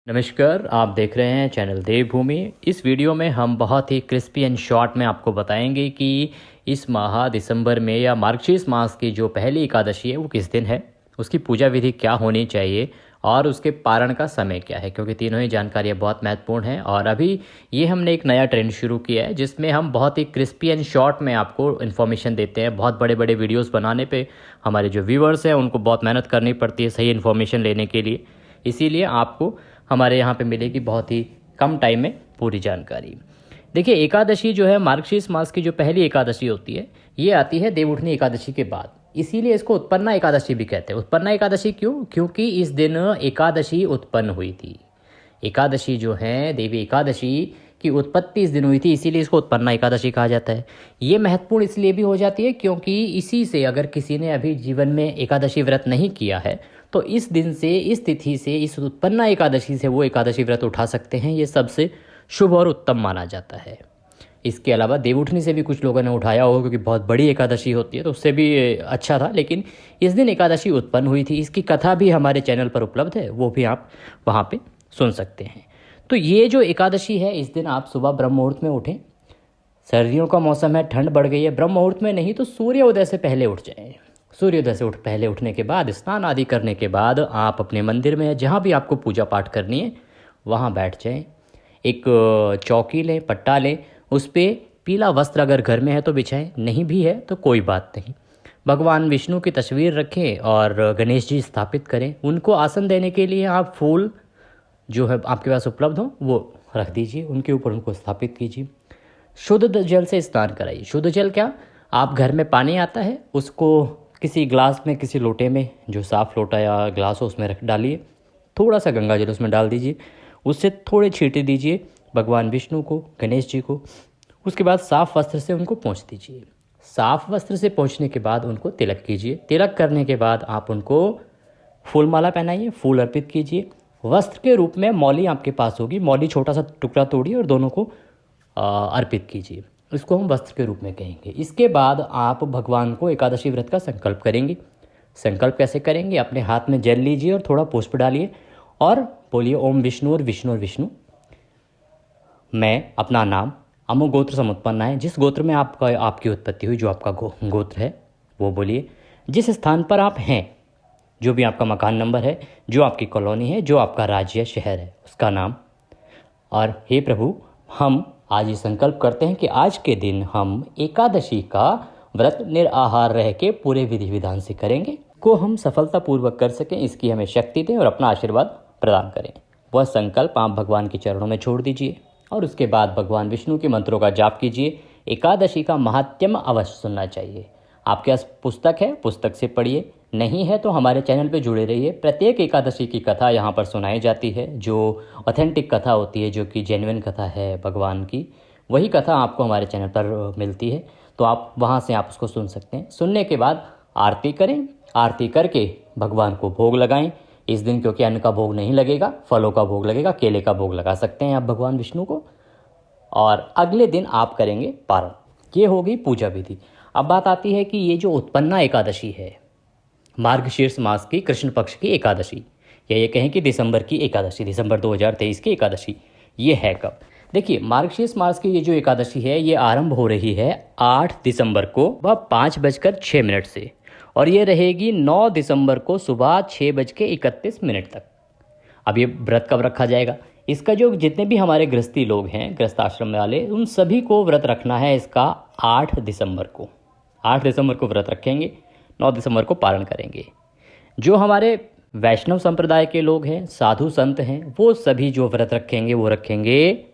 नमस्कार, आप देख रहे हैं चैनल देवभूमि। इस वीडियो में हम बहुत ही क्रिस्पी एंड शॉर्ट में आपको बताएंगे कि इस माह दिसंबर में या मार्गशीर्ष मास की जो पहली एकादशी है वो किस दिन है, उसकी पूजा विधि क्या होनी चाहिए और उसके पारण का समय क्या है, क्योंकि तीनों ही जानकारियाँ बहुत महत्वपूर्ण हैं। और अभी ये हमने एक नया ट्रेंड शुरू किया है जिसमें हम बहुत ही क्रिस्पी एंड शॉर्ट में आपको इन्फॉर्मेशन देते हैं। बहुत बड़े बड़े वीडियोज़ बनाने पर हमारे जो व्यूवर्स हैं उनको बहुत मेहनत करनी पड़ती है सही इन्फॉर्मेशन लेने के लिए, इसीलिए आपको हमारे यहाँ पे मिलेगी बहुत ही कम टाइम में पूरी जानकारी। देखिए, एकादशी जो है मार्गशीर्ष मास की जो पहली एकादशी होती है ये आती है देवउठनी एकादशी के बाद, इसीलिए इसको उत्पन्ना एकादशी भी कहते हैं। उत्पन्ना एकादशी क्यों? क्योंकि इस दिन एकादशी उत्पन्न हुई थी। एकादशी जो है देवी एकादशी की उत्पत्ति इस दिन हुई थी, इसीलिए इसको उत्पन्ना एकादशी कहा जाता है। ये महत्वपूर्ण इसलिए भी हो जाती है क्योंकि इसी से अगर किसी ने अभी जीवन में एकादशी व्रत नहीं किया है तो इस दिन से, इस तिथि से, इस उत्पन्ना एकादशी से वो एकादशी व्रत उठा सकते हैं। ये सबसे शुभ और उत्तम माना जाता है। इसके अलावा देवउठनी से भी कुछ लोगों ने उठाया हो क्योंकि बहुत बड़ी एकादशी होती है तो उससे भी अच्छा था, लेकिन इस दिन एकादशी उत्पन्न हुई थी। इसकी कथा भी हमारे चैनल पर उपलब्ध है, वो भी आप वहाँ पे सुन सकते हैं। तो ये जो एकादशी है इस दिन आप सुबह ब्रह्म मुहूर्त में उठें। सर्दियों का मौसम है, ठंड बढ़ गई है, ब्रह्म मुहूर्त में नहीं तो सूर्योदय से पहले उठ जाएं। सूर्योदय से पहले उठने के बाद स्नान आदि करने के बाद आप अपने मंदिर में जहाँ भी आपको पूजा पाठ करनी है वहाँ बैठ जाएं। एक चौकी लें, पट्टा लें, उस पर पीला वस्त्र अगर घर में है तो बिछाएं, नहीं भी है तो कोई बात नहीं। भगवान विष्णु की तस्वीर रखें और गणेश जी स्थापित करें। उनको आसन देने के लिए आप फूल जो है आपके पास उपलब्ध हो वो रख दीजिए, उनके ऊपर उनको स्थापित कीजिए। शुद्ध जल से स्नान कराइए। शुद्ध जल क्या? आप घर में पानी आता है उसको किसी ग्लास में, किसी लोटे में, जो साफ़ लोटा या ग्लास हो उसमें रख डालिए। थोड़ा सा गंगा जल उसमें डाल दीजिए, उससे थोड़े छींटे दीजिए भगवान विष्णु को, गणेश जी को। उसके बाद साफ़ वस्त्र से उनको पोंछ दीजिए। साफ़ वस्त्र से पोंछने के बाद उनको तिलक कीजिए। तिलक करने के बाद आप उनको फूल माला पहनाइए, फूल अर्पित कीजिए। वस्त्र के रूप में मौली आपके पास होगी, मौली छोटा सा टुकड़ा तोड़िए और दोनों को अर्पित कीजिए। इसको हम वस्त्र के रूप में कहेंगे। इसके बाद आप भगवान को एकादशी व्रत का संकल्प करेंगे। संकल्प कैसे करेंगे? अपने हाथ में जल लीजिए और थोड़ा पुष्प डालिए और बोलिए ओम विष्णु और विष्णु और विष्णु। मैं अपना नाम अमो गोत्र समुत्पन्न है, जिस गोत्र में आपकी उत्पत्ति हुई, जो आपका गोत्र है वो बोलिए। जिस स्थान पर आप हैं, जो भी आपका मकान नंबर है, जो आपकी कॉलोनी है, जो आपका राज्य शहर है, उसका नाम। और हे प्रभु, हम आज ये संकल्प करते हैं कि आज के दिन हम एकादशी का व्रत निराहार रह के पूरे विधि विधान से करेंगे, को हम सफलतापूर्वक कर सकें, इसकी हमें शक्ति दें और अपना आशीर्वाद प्रदान करें। वह संकल्प आप भगवान के चरणों में छोड़ दीजिए और उसके बाद भगवान विष्णु के मंत्रों का जाप कीजिए। एकादशी का महात्म्य अवश्य सुनना चाहिए। आपके पास पुस्तक है, पुस्तक से पढ़िए, नहीं है तो हमारे चैनल पे जुड़े रहिए। प्रत्येक एकादशी की कथा यहाँ पर सुनाई जाती है, जो ऑथेंटिक कथा होती है, जो कि जेन्युइन कथा है भगवान की, वही कथा आपको हमारे चैनल पर मिलती है। तो आप वहाँ से आप उसको सुन सकते हैं। सुनने के बाद आरती करें, आरती करके भगवान को भोग लगाएं। इस दिन क्योंकि अन्न का भोग नहीं लगेगा, फलों का भोग लगेगा, केले का भोग लगा सकते हैं आप भगवान विष्णु को। और अगले दिन आप करेंगे पारण। ये होगी पूजा विधि। अब बात आती है कि ये जो उत्पन्ना एकादशी है, मार्गशीर्ष मास की कृष्ण पक्ष की एकादशी, या ये कहें कि दिसंबर की एकादशी, दिसंबर 2023 की एकादशी, ये है कब? देखिए, मार्गशीर्ष मास की ये जो एकादशी है ये आरंभ हो रही है 8 दिसंबर को वह 5:06 से, और ये रहेगी 9 दिसंबर को सुबह 6:31 तक। अब ये व्रत कब रखा जाएगा? इसका जो जितने भी हमारे गृहस्थी लोग हैं, गृहस्थ आश्रम वाले, उन सभी को व्रत रखना है इसका 8 दिसंबर को। 8 दिसंबर को व्रत रखेंगे, 9 दिसंबर को पारण करेंगे। जो हमारे वैष्णव संप्रदाय के लोग हैं, साधु संत हैं, वो सभी जो व्रत रखेंगे वो रखेंगे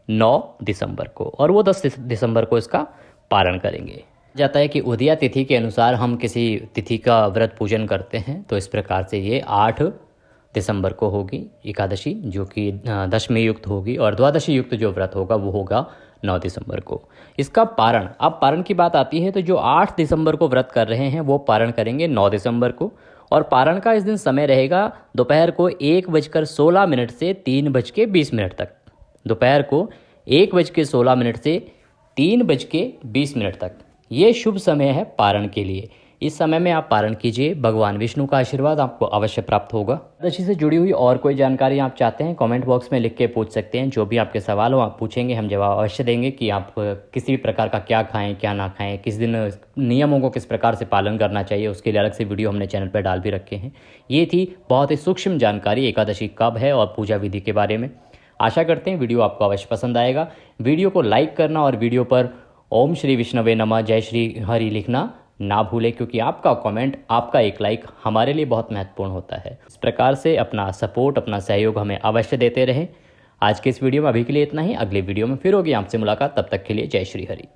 9 दिसंबर को, और वो 10 दिसंबर को इसका पारण करेंगे। जाता है कि उदया तिथि के अनुसार हम किसी तिथि का व्रत पूजन करते हैं, तो इस प्रकार से ये 8 दिसंबर को होगी एकादशी, जो कि दशमी युक्त होगी, और द्वादशी युक्त जो व्रत होगा वो होगा 9 दिसंबर को। इसका पारण, अब पारण की बात आती है तो जो 8 दिसंबर को व्रत कर रहे हैं वो पारण करेंगे 9 दिसंबर को, और पारण का इस दिन समय रहेगा दोपहर को 1:16 से 3:20 तक। दोपहर को 1:16 से 3:20 तक ये शुभ समय है पारण के लिए। इस समय में आप पारण कीजिए, भगवान विष्णु का आशीर्वाद आपको अवश्य प्राप्त होगा। एकादशी से जुड़ी हुई और कोई जानकारी आप चाहते हैं कमेंट बॉक्स में लिख के पूछ सकते हैं। जो भी आपके सवाल हो आप पूछेंगे, हम जवाब अवश्य देंगे कि आप किसी भी प्रकार का क्या खाएं क्या ना खाएं, किस दिन नियमों को किस प्रकार से पालन करना चाहिए, उसके लिए अलग से वीडियो हमने चैनल पर डाल भी रखे हैं। ये थी बहुत ही सूक्ष्म जानकारी एकादशी कब है और पूजा विधि के बारे में। आशा करते हैं वीडियो आपको अवश्य पसंद आएगा। वीडियो को लाइक करना और वीडियो पर ओम श्री विष्णवे नमः जय श्री हरि लिखना ना भूलें, क्योंकि आपका कमेंट, आपका एक लाइक हमारे लिए बहुत महत्वपूर्ण होता है। इस प्रकार से अपना सपोर्ट, अपना सहयोग हमें अवश्य देते रहें। आज के इस वीडियो में अभी के लिए इतना ही। अगले वीडियो में फिर होगी आपसे मुलाकात, तब तक के लिए जय श्री हरि।